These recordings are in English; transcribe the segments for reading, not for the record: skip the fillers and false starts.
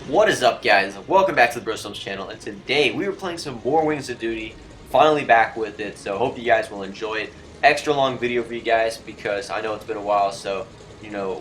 What is up, guys? Welcome back to the Brosums channel, and today we were playing some more Wings of Duty. Finally back with it, so hope you guys will enjoy it. Extra long video for you guys because I know it's been a while, so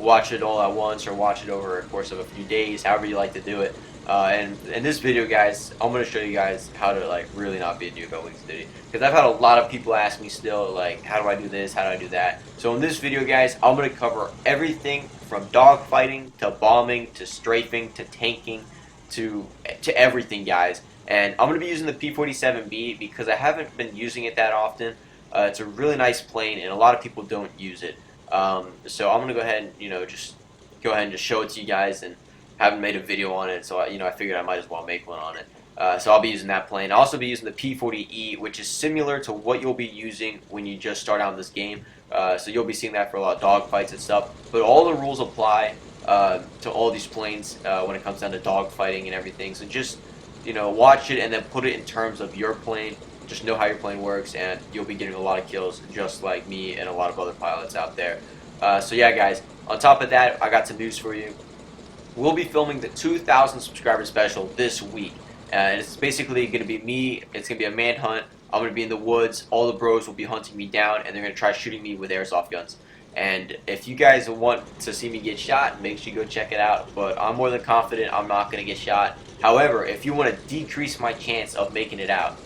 watch it all at once or watch it over a course of a few days, however you like to do it. And in this video, guys, I'm going to show you guys how to really not be a noob at Wings of Duty, because I've had a lot of people ask me still, like, how do I do this, how do I do that. So in this video, guys, I'm going to cover everything from dogfighting to bombing to strafing to tanking to everything, guys. And I'm going to be using the P-47B because I haven't been using it that often. It's a really nice plane, and a lot of people don't use it. So I'm going to go ahead and just show it to you guys, and haven't made a video on it, so I figured I might as well make one on it. So I'll be using that plane. I'll also be using the P-40E, which is similar to what you'll be using when you just start out in this game. So you'll be seeing that for a lot of dogfights and stuff. But all the rules apply to all these planes when it comes down to dogfighting and everything. So just watch it and then put it in terms of your plane. Just know how your plane works, and you'll be getting a lot of kills, just like me and a lot of other pilots out there. So yeah, guys. On top of that, I got some news for you. We'll be filming the 2,000 subscriber special this week. And it's basically going to be me. It's going to be a manhunt. I'm going to be in the woods. All the bros will be hunting me down, and they're going to try shooting me with airsoft guns. And if you guys want to see me get shot, make sure you go check it out. But I'm more than confident I'm not going to get shot. However, if you want to decrease my chance of making it out,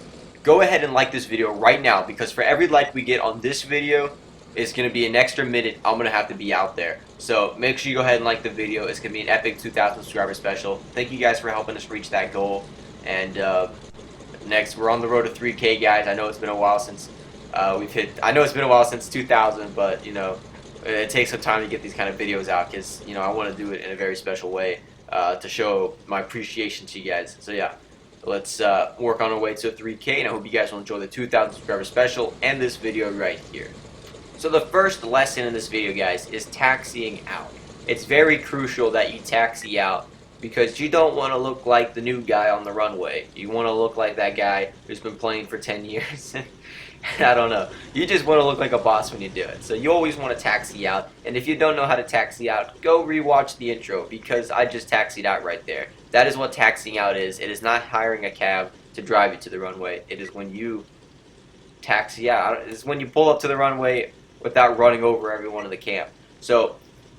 go ahead and like this video right now, because for every like we get on this video, it's going to be an extra minute I'm going to have to be out there. So make sure you go ahead and like the video. It's going to be an epic 2,000 subscriber special. Thank you guys for helping us reach that goal. And next, we're on the road to 3K, guys. I know it's been a while since I know it's been a while since 2,000, but it takes some time to get these kind of videos out, because I want to do it in a very special way to show my appreciation to you guys. So yeah, let's work on our way to 3K, and I hope you guys will enjoy the 2,000 subscriber special and this video right here. So the first lesson in this video, guys, is taxiing out. It's very crucial that you taxi out, because you don't want to look like the new guy on the runway. You want to look like that guy who's been playing for 10 years. I don't know. You just want to look like a boss when you do it. So you always want to taxi out. And if you don't know how to taxi out, go rewatch the intro, because I just taxied out right there. That is what taxiing out is. It is not hiring a cab to drive you to the runway. It is when you taxi out. It's when you pull up to the runway without running over everyone in the camp. So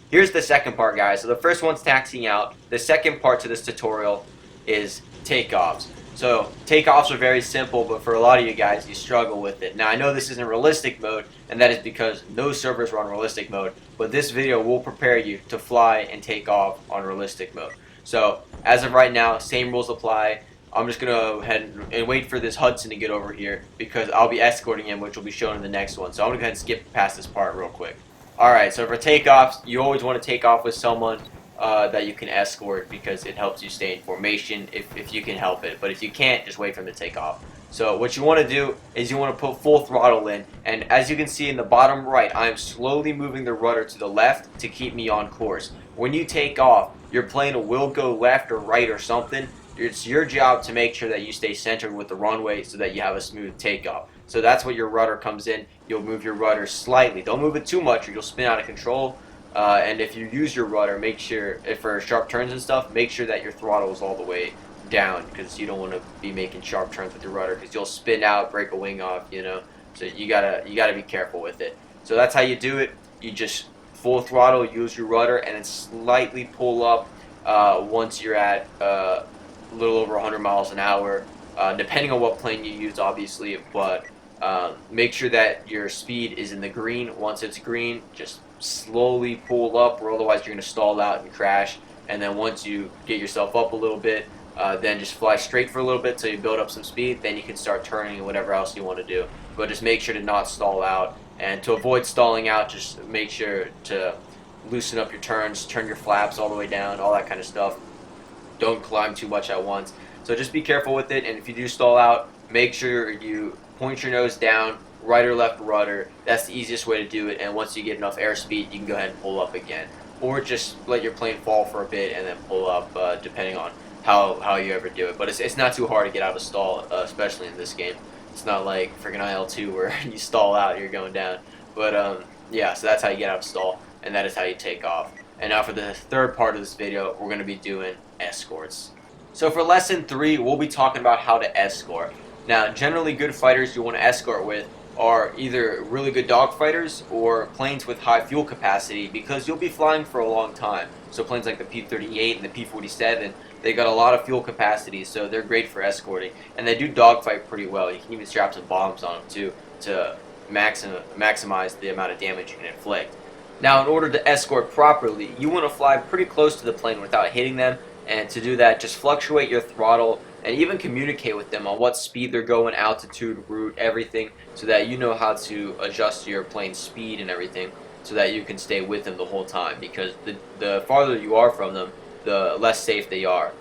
here's the second part, guys. So the first one's taxiing out. The second part to this tutorial is takeoffs. So takeoffs are very simple, but for a lot of you guys, you struggle with it. Now, I know this isn't realistic mode, and that is because no servers run realistic mode, but this video will prepare you to fly and take off on realistic mode. So as of right now, same rules apply. I'm just going to go ahead and wait for this Hudson to get over here, because I'll be escorting him, which will be shown in the next one. So I'm going to go ahead and skip past this part real quick. Alright, so for takeoffs, you always want to take off with someone that you can escort, because it helps you stay in formation if you can help it. But if you can't, just wait for him to take off. So what you want to do is you want to put full throttle in. And as you can see in the bottom right, I am slowly moving the rudder to the left to keep me on course. When you take off, your plane will go left or right or something. It's your job to make sure that you stay centered with the runway so that you have a smooth takeoff. So that's what your rudder comes in. You'll move your rudder slightly. Don't move it too much or you'll spin out of control. And if you use your rudder, make sure, if for sharp turns and stuff, make sure that your throttle is all the way down, because you don't want to be making sharp turns with your rudder, because you'll spin out, break a wing off, So you gotta be careful with it. So that's how you do it. You just full throttle, use your rudder, and then slightly pull up once you're at a little over 100 miles an hour, depending on what plane you use, obviously. But make sure that your speed is in the green. Once it's green, just slowly pull up, or otherwise you're going to stall out and crash. And then once you get yourself up a little bit, then just fly straight for a little bit till you build up some speed. Then you can start turning and whatever else you want to do. But just make sure to not stall out. And to avoid stalling out, just make sure to loosen up your turns, turn your flaps all the way down, all that kind of stuff. Don't climb too much at once. So just be careful with it. And if you do stall out, make sure you point your nose down, right or left rudder. That's the easiest way to do it. And once you get enough airspeed, you can go ahead and pull up again. Or just let your plane fall for a bit and then pull up, depending on how you ever do it. But it's not too hard to get out of stall, especially in this game. It's not like freaking IL-2 where you stall out, you're going down. But yeah, so that's how you get out of stall, and that is how you take off. And now for the third part of this video, we're going to be doing escorts. So for lesson 3, we'll be talking about how to escort. Now, generally good fighters you want to escort with are either really good dogfighters or planes with high fuel capacity, because you'll be flying for a long time. So planes like the P-38 and the P-47, they got a lot of fuel capacity, so they're great for escorting. And they do dogfight pretty well. You can even strap some bombs on them too to maximize the amount of damage you can inflict. Now, in order to escort properly, you want to fly pretty close to the plane without hitting them, and to do that, just fluctuate your throttle and even communicate with them on what speed they're going, altitude, route, everything, so that you know how to adjust your plane's speed and everything so that you can stay with them the whole time, because the farther you are from them, the less safe they are.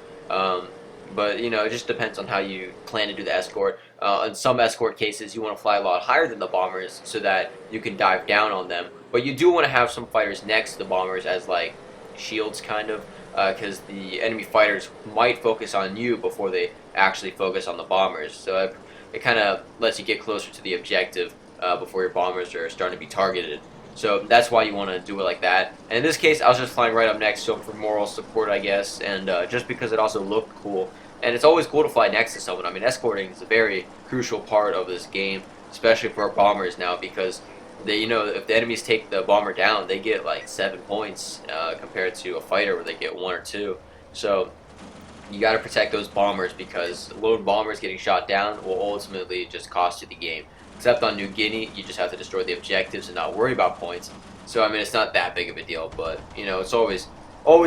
But, you know, it just depends on how you plan to do the escort. In some escort cases, you want to fly a lot higher than the bombers so that you can dive down on them. But you do want to have some fighters next to the bombers as, like, shields, kind of, because the enemy fighters might focus on you before they actually focus on the bombers. So it kind of lets you get closer to the objective before your bombers are starting to be targeted. So that's why you want to do it like that. And in this case, I was just flying right up next to him for moral support, I guess, and just because it also looked cool. And it's always cool to fly next to someone. I mean, escorting is a very crucial part of this game, especially for our bombers now, because they, you know, if the enemies take the bomber down, they get like 7 points compared to a fighter where they get 1 or 2. So you got to protect those bombers, because lone bombers getting shot down will ultimately just cost you the game. Except on New Guinea, you just have to destroy the objectives and not worry about points. So I mean, it's not that big of a deal, but you know, it's always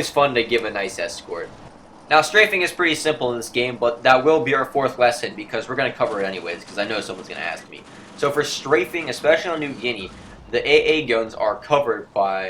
fun to give a nice escort. Now, strafing is pretty simple in this game, but that will be our 4th lesson, because we're going to cover it anyways, because I know someone's going to ask me. So for strafing, especially on New Guinea, the AA guns are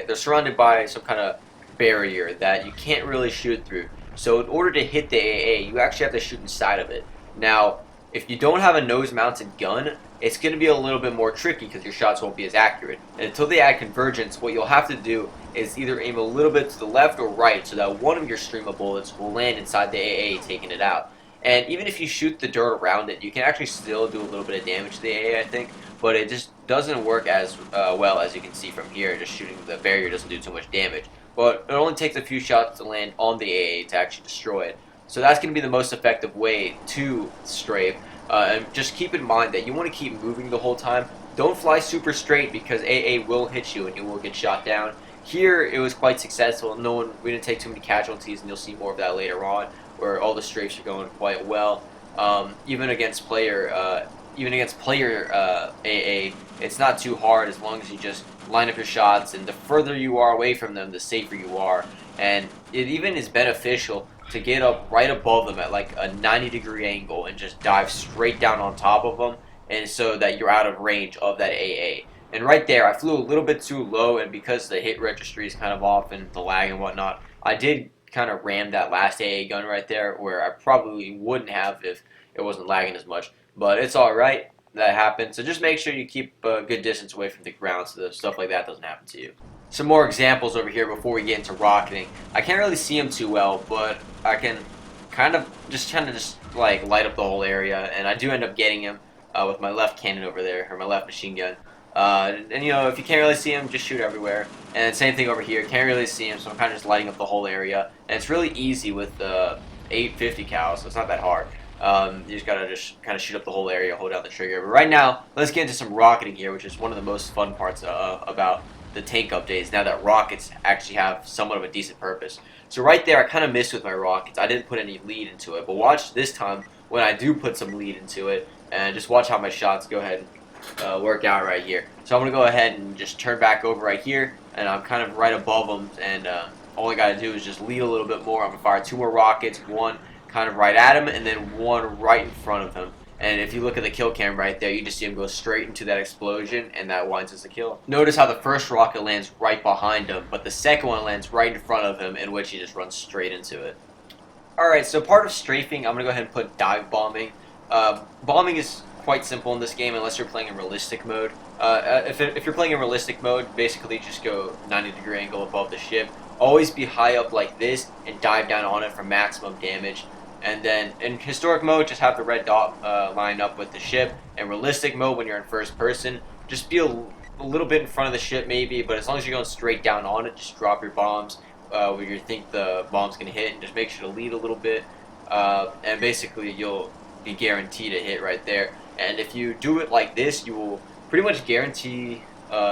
they're surrounded by some kind of barrier that you can't really shoot through. So in order to hit the AA, you actually have to shoot inside of it. Now, if you don't have a nose-mounted gun, it's going to be a little bit more tricky because your shots won't be as accurate. And until they add convergence, what you'll have to do is either aim a little bit to the left or right so that one of your stream of bullets will land inside the AA, taking it out. And even if you shoot the dirt around it, you can actually still do a little bit of damage to the AA, I think. But it just doesn't work as well as you can see from here. Just shooting the barrier doesn't do too much damage. But it only takes a few shots to land on the AA to actually destroy it. So that's going to be the most effective way to strafe. And just keep in mind that you want to keep moving the whole time. Don't fly super straight, because AA will hit you and you will get shot down. Here it was quite successful. We didn't take too many casualties, and you'll see more of that later on, where all the strafes are going quite well. Even against player AA, it's not too hard as long as you just line up your shots, and the further you are away from them, the safer you are. And it even is beneficial to get up right above them at like a 90-degree angle and just dive straight down on top of them, and so that you're out of range of that AA. And right there, I flew a little bit too low, and because the hit registry is kind of off and the lag and whatnot, I did kind of ram that last AA gun right there, where I probably wouldn't have if it wasn't lagging as much. But it's alright, that happened. So just make sure you keep a good distance away from the ground so that stuff like that doesn't happen to you. Some more examples over here before we get into rocketing. I can't really see them too well, but I can kind of just like light up the whole area, and I do end up getting him with my left cannon over there, or my left machine gun. And you know, if you can't really see him, just shoot everywhere. And same thing over here, can't really see him, so I'm kind of just lighting up the whole area. And it's really easy with the 850 cal, so it's not that hard. You just gotta kind of shoot up the whole area, hold down the trigger. But right now, let's get into some rocketing here, which is one of the most fun parts about the tank updates, now that rockets actually have somewhat of a decent purpose. So right there, I kind of missed with my rockets. I didn't put any lead into it, but watch this time when I do put some lead into it, and just watch how my shots go ahead and work out right here. So I'm going to go ahead and just turn back over right here, and I'm kind of right above them, and all I got to do is just lead a little bit more. I'm going to fire 2 more rockets, one kind of right at him, and then one right in front of him. And if you look at the kill cam right there, you just see him go straight into that explosion, and that winds as a kill. Notice how the first rocket lands right behind him, but the second one lands right in front of him, in which he just runs straight into it. Alright, so part of strafing, I'm going to go ahead and put dive bombing. Bombing is quite simple in this game unless you're playing in realistic mode. If you're playing in realistic mode, basically just go 90-degree angle above the ship. Always be high up like this and dive down on it for maximum damage. And then in historic mode, just have the red dot line up with the ship. In realistic mode, when you're in first person, just be a little bit in front of the ship maybe, but as long as you're going straight down on it, just drop your bombs where you think the bomb's going to hit, and just make sure to lead a little bit, and basically you'll be guaranteed a hit right there. And if you do it like this, you will pretty much guarantee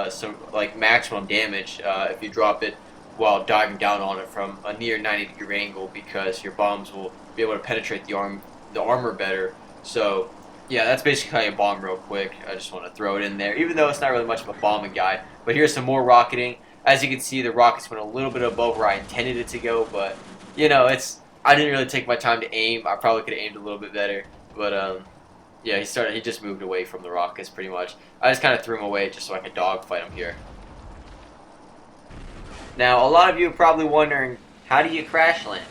some like maximum damage if you drop it while diving down on it from a near 90-degree angle, because your bombs will be able to penetrate the armor better. So yeah, that's basically how you bomb real quick. I just want to throw it in there, even though it's not really much of a bombing guide. But here's some more rocketing. As you can see, the rockets went a little bit above where I intended it to go, but you know, I didn't really take my time to aim. I probably could have aimed a little bit better, but yeah, he just moved away from the rockets pretty much. I just kind of threw him away just so I could dogfight him here. Now, a lot of you are probably wondering, how do you crash land?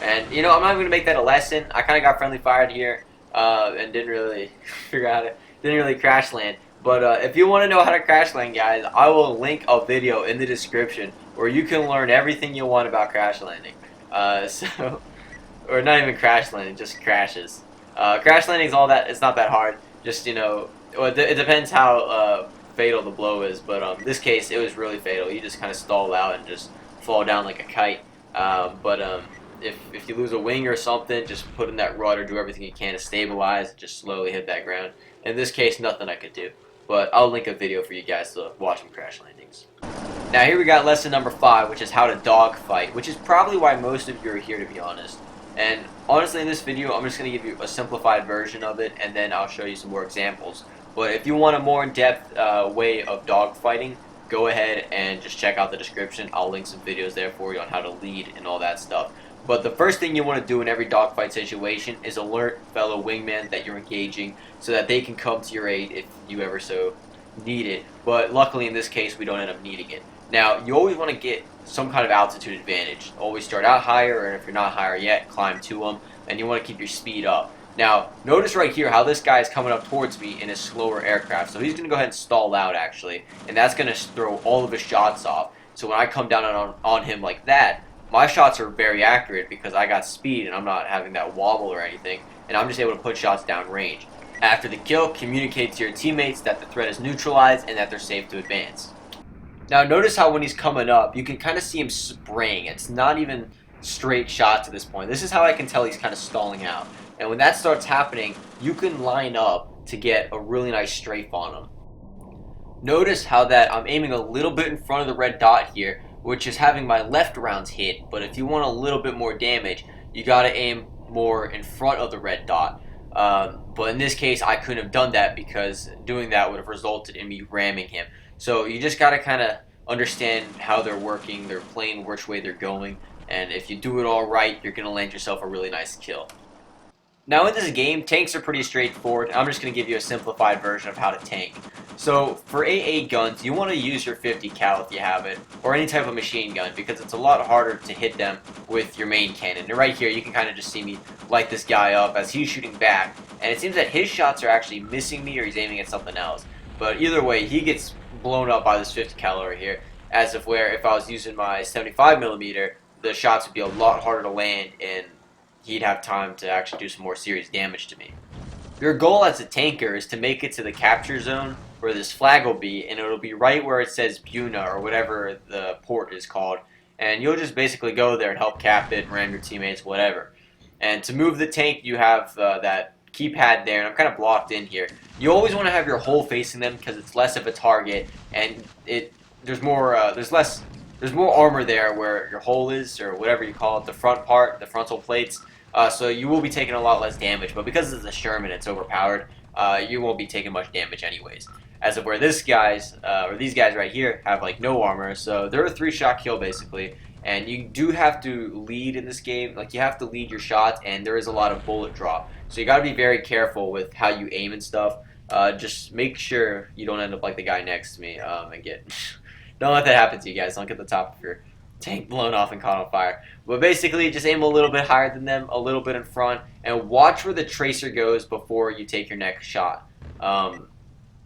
And you know, I'm not going to make that a lesson. I kind of got friendly fired here and didn't really figure out it. Didn't really crash land. But if you want to know how to crash land, guys, I will link a video in the description where you can learn everything you want about crash landing. Or not even crash landing, just crashes. Crash landing is all that. It's not that hard. Just, you know, it depends how fatal the blow is. But in this case, it was really fatal. You just kind of stall out and just fall down like a kite. If you lose a wing or something, just put in that rudder, do everything you can to stabilize, just slowly hit that ground. In this case, nothing I could do. But I'll link a video for you guys to watch some crash landings. Now here we got lesson number 5, which is how to dogfight, which is probably why most of you are here, to be honest. And honestly, in this video, I'm just going to give you a simplified version of it, and then I'll show you some more examples. But if you want a more in-depth way of dogfighting, go ahead and just check out the description. I'll link some videos there for you on how to lead and all that stuff. But the first thing you want to do in every dogfight situation is alert fellow wingman that you're engaging so that they can come to your aid if you ever so need it. But luckily in this case, we don't end up needing it. Now, you always want to get some kind of altitude advantage. Always start out higher, and if you're not higher yet, climb to them, and you want to keep your speed up. Now, notice right here how this guy is coming up towards me in a slower aircraft. So he's going to go ahead and stall out, actually, and that's going to throw all of his shots off. So when I come down on him like that, my shots are very accurate because I got speed and I'm not having that wobble or anything, and I'm just able to put shots down range. After the kill, communicate to your teammates that the threat is neutralized and that they're safe to advance. Now notice how when he's coming up, you can kind of see him spraying. It's not even straight shots at this point. This is how I can tell he's kind of stalling out. And when that starts happening, you can line up to get a really nice strafe on him. Notice how that I'm aiming a little bit in front of the red dot here, which is having my left rounds hit. But if you want a little bit more damage, you got to aim more in front of the red dot. But in this case, I couldn't have done that because doing that would have resulted in me ramming him. So you just got to kind of understand how they're working, they're playing, which way they're going. And if you do it all right, you're going to land yourself a really nice kill. Now in this game, tanks are pretty straightforward. I'm just going to give you a simplified version of how to tank. So for AA guns, you want to use your 50 cal if you have it, or any type of machine gun, because it's a lot harder to hit them with your main cannon. And right here, you can kind of just see me light this guy up as he's shooting back, and it seems that his shots are actually missing me or he's aiming at something else. But either way, he gets blown up by this 50 cal over here, as if where if I was using my 75mm, the shots would be a lot harder to land and he'd have time to actually do some more serious damage to me. Your goal as a tanker is to make it to the capture zone where this flag will be, and it'll be right where it says Buna or whatever the port is called, and you'll just basically go there and help cap it, ram your teammates, whatever. And to move the tank, you have that keypad there, and I'm kind of blocked in here. You always want to have your hull facing them because it's less of a target, and there's more armor there where your hull is, or whatever you call it, the front part, the frontal plates. So you will be taking a lot less damage, but because it's a Sherman, it's overpowered. You won't be taking much damage anyways. As of where these guys right here have like no armor, so they're a 3-shot kill basically. And you do have to lead in this game, like you have to lead your shots, and there is a lot of bullet drop. So you got to be very careful with how you aim and stuff. Just make sure you don't end up like the guy next to me and get. Don't let that happen to you guys. Don't get the top of your tank blown off and caught on fire. But basically, just aim a little bit higher than them, a little bit in front, and watch where the tracer goes before you take your next shot.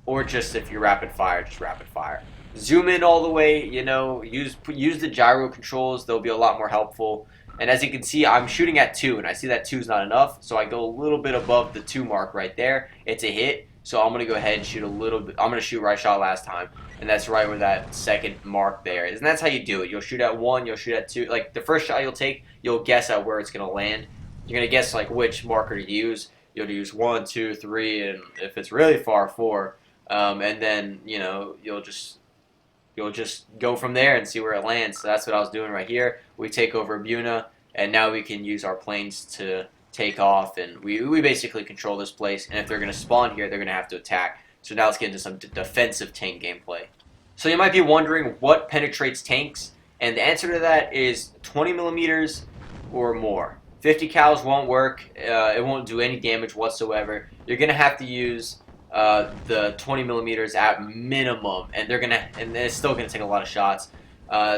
Or just if you're rapid fire, just rapid fire. Zoom in all the way, you know, use the gyro controls. They'll be a lot more helpful. And as you can see, I'm shooting at 2, and I see that 2 is not enough, so I go a little bit above the 2 mark right there. It's a hit, So I'm gonna go ahead and shoot a little bit. I'm gonna shoot where I shot last time, and that's right where that second mark there is. And that's how you do it. You'll shoot at 1, you'll shoot at 2. Like the first shot you'll take, you'll guess at where it's gonna land. You're gonna guess like which marker to use. You'll use 1, 2, 3, and if it's really far, 4. And then you'll just go from there and see where it lands. So that's what I was doing right here. We take over Buna, and now we can use our planes to take off, and we basically control this place. And if they're going to spawn here, they're going to have to attack. So now let's get into some defensive tank gameplay. So you might be wondering what penetrates tanks, and the answer to that is 20 millimeters or more. 50 cals won't work. It won't do any damage whatsoever. You're going to have to use the 20 millimeters at minimum, and it's still gonna take a lot of shots.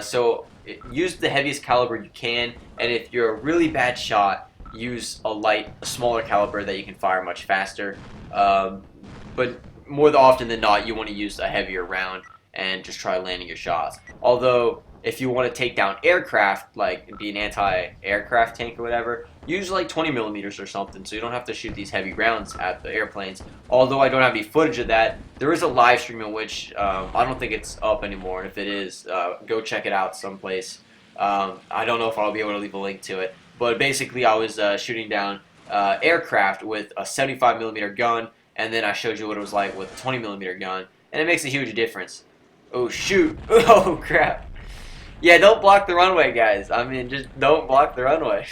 So use the heaviest caliber you can, and if you're a really bad shot, use a smaller caliber that you can fire much faster. But more often than not, you want to use a heavier round and just try landing your shots. Although if you want to take down aircraft, like be an anti-aircraft tank or whatever, use like 20 millimeters or something, so you don't have to shoot these heavy rounds at the airplanes. Although I don't have any footage of that, there is a live stream in which I don't think it's up anymore, and if it is, go check it out someplace. I don't know if I'll be able to leave a link to it, but basically I was shooting down aircraft with a 75 millimeter gun, and then I showed you what it was like with a 20 millimeter gun, and it makes a huge difference. Oh shoot! Oh crap! Yeah, don't block the runway, guys. I mean, just don't block the runway.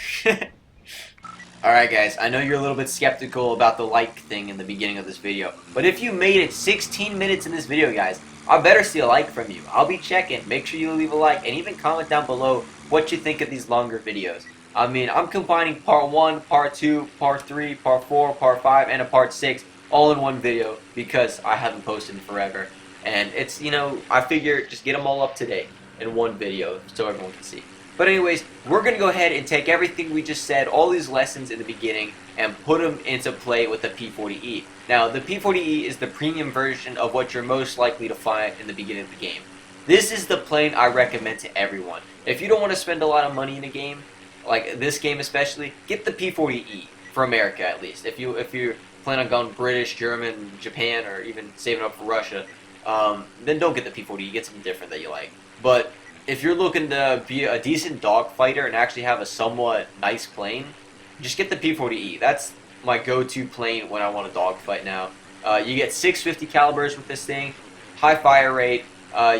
Alright guys, I know you're a little bit skeptical about the like thing in the beginning of this video, but if you made it 16 minutes in this video, guys, I better see a like from you. I'll be checking. Make sure you leave a like, and even comment down below what you think of these longer videos. I mean, I'm combining part 1, part 2, part 3, part 4, part 5, and a part 6 all in one video because I haven't posted in forever. And it's, I figure just get them all up to date in one video so everyone can see. But anyways, we're going to go ahead and take everything we just said, all these lessons in the beginning, and put them into play with the P-40E. Now, the P-40E is the premium version of what you're most likely to find in the beginning of the game. This is the plane I recommend to everyone. If you don't want to spend a lot of money in a game, like this game especially, get the P-40E, for America at least. If you plan on going British, German, Japan, or even saving up for Russia, then don't get the P-40E, get something different that you like. But if you're looking to be a decent dogfighter and actually have a somewhat nice plane, just get the P-40E. That's my go-to plane when I want a dogfight now. You get 650 calibers with this thing, high fire rate.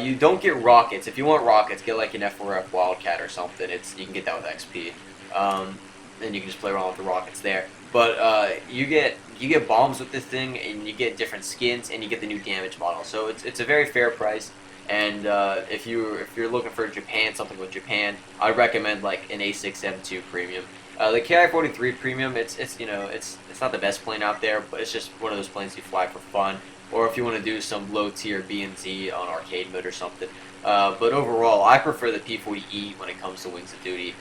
You don't get rockets. If you want rockets, get like an F4F Wildcat or something. You can get that with XP, and you can just play around with the rockets there. But you get bombs with this thing, and you get different skins, and you get the new damage model. So it's a very fair price. And if you're looking for Japan, something with Japan, I recommend like an A6M2 Premium. The KI-43 Premium, it's not the best plane out there, but it's just one of those planes you fly for fun, or if you want to do some low tier B and Z on arcade mode or something. But overall, I prefer the P-40E when it comes to Wings of Duty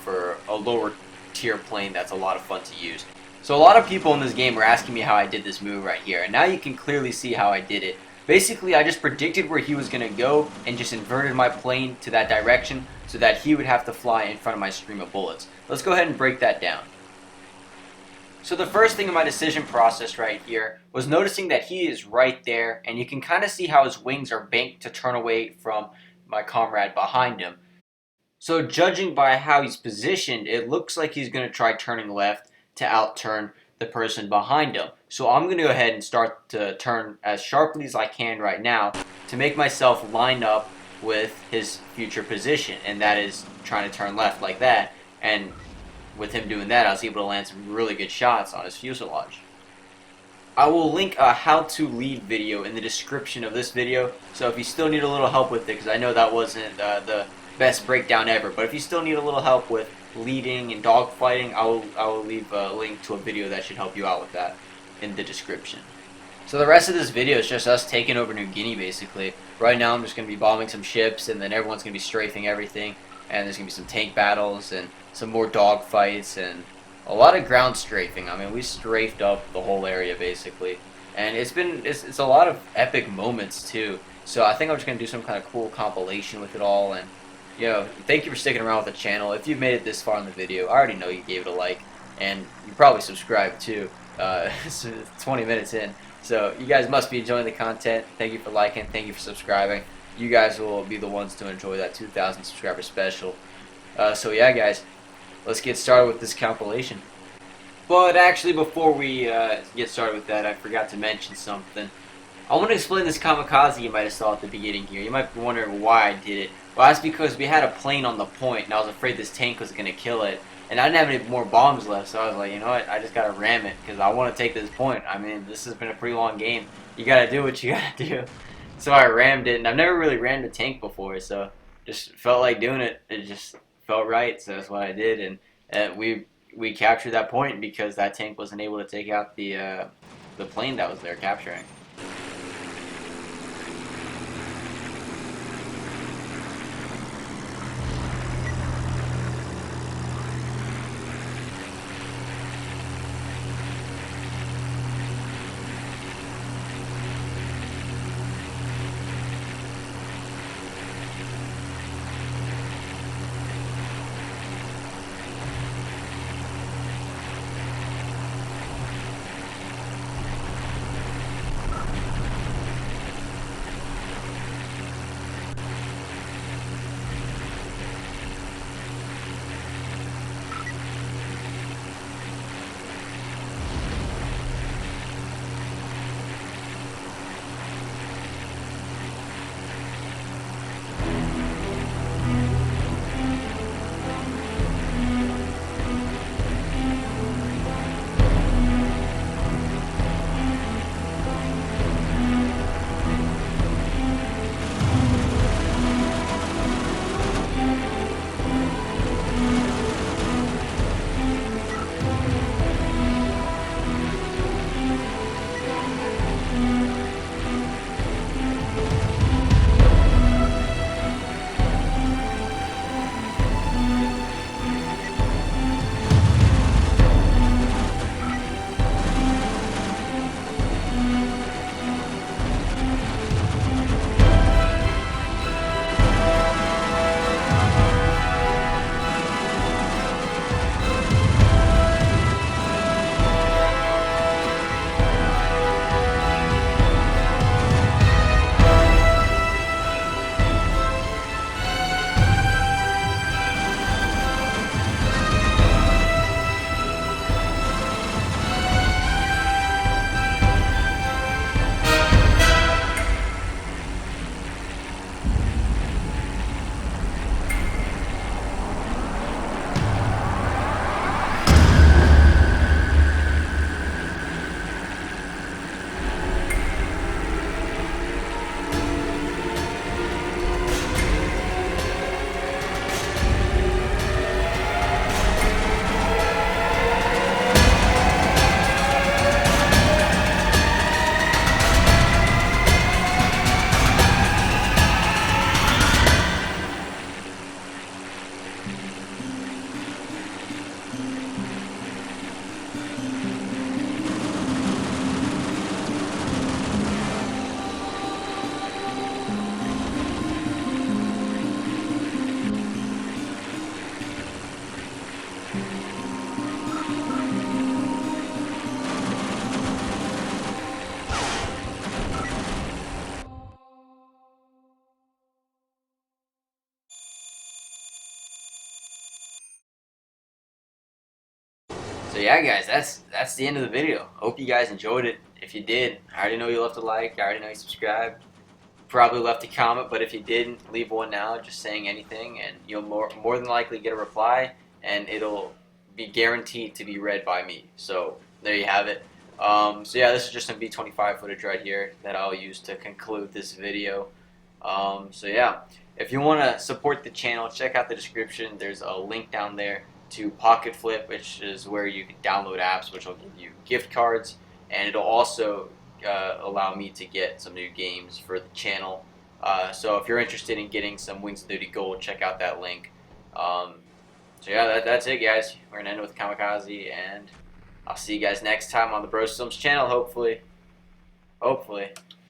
for a lower tier plane that's a lot of fun to use. So a lot of people in this game were asking me how I did this move right here, and now you can clearly see how I did it. Basically, I just predicted where he was going to go and just inverted my plane to that direction so that he would have to fly in front of my stream of bullets. Let's go ahead and break that down. So the first thing in my decision process right here was noticing that he is right there, and you can kind of see how his wings are banked to turn away from my comrade behind him. So judging by how he's positioned, it looks like he's going to try turning left to outturn the person behind him. So I'm going to go ahead and start to turn as sharply as I can right now to make myself line up with his future position, and that is trying to turn left like that. And with him doing that, I was able to land some really good shots on his fuselage. I will link a how to lead video in the description of this video, so if you still need a little help with it, because I know that wasn't the best breakdown ever, but if you still need a little help with leading and dogfighting, I will leave a link to a video that should help you out with that in the description. So the rest of this video is just us taking over New Guinea, basically. Right now I'm just going to be bombing some ships, and then everyone's going to be strafing everything, and there's going to be some tank battles and some more dogfights and a lot of ground strafing. I mean, we strafed up the whole area basically, and it's a lot of epic moments too. So I think I'm just going to do some kind of cool compilation with it all. And thank you for sticking around with the channel. If you've made it this far in the video, I already know you gave it a like, and you probably subscribed too. It's 20 minutes in. So you guys must be enjoying the content. Thank you for liking. Thank you for subscribing. You guys will be the ones to enjoy that 2,000 subscriber special. So yeah, guys, let's get started with this compilation. But actually, before we get started with that, I forgot to mention something. I want to explain this kamikaze you might have saw at the beginning here. You might be wondering why I did it. Well, that's because we had a plane on the point, and I was afraid this tank was going to kill it. And I didn't have any more bombs left, so I was like, you know what, I just got to ram it, because I want to take this point. I mean, this has been a pretty long game. You got to do what you got to do. So I rammed it, and I've never really rammed a tank before, so just felt like doing it. It just felt right, so that's what I did. And we captured that point because that tank wasn't able to take out the plane that was there capturing. So yeah, guys, that's the end of the video. Hope you guys enjoyed it. If you did, I already know you left a like. I already know you subscribed. Probably left a comment, but if you didn't, leave one now, just saying anything, and you'll more than likely get a reply, and it'll be guaranteed to be read by me. So there you have it. So yeah, this is just some V25 footage right here that I'll use to conclude this video. So yeah, if you want to support the channel, check out the description. There's a link down there to Pocket Flip, which is where you can download apps, which will give you gift cards, and it'll also allow me to get some new games for the channel. So if you're interested in getting some Wings of Duty Gold, check out that link. So yeah, that's it, guys. We're gonna end with Kamikaze, and I'll see you guys next time on the Bros Films channel. Hopefully.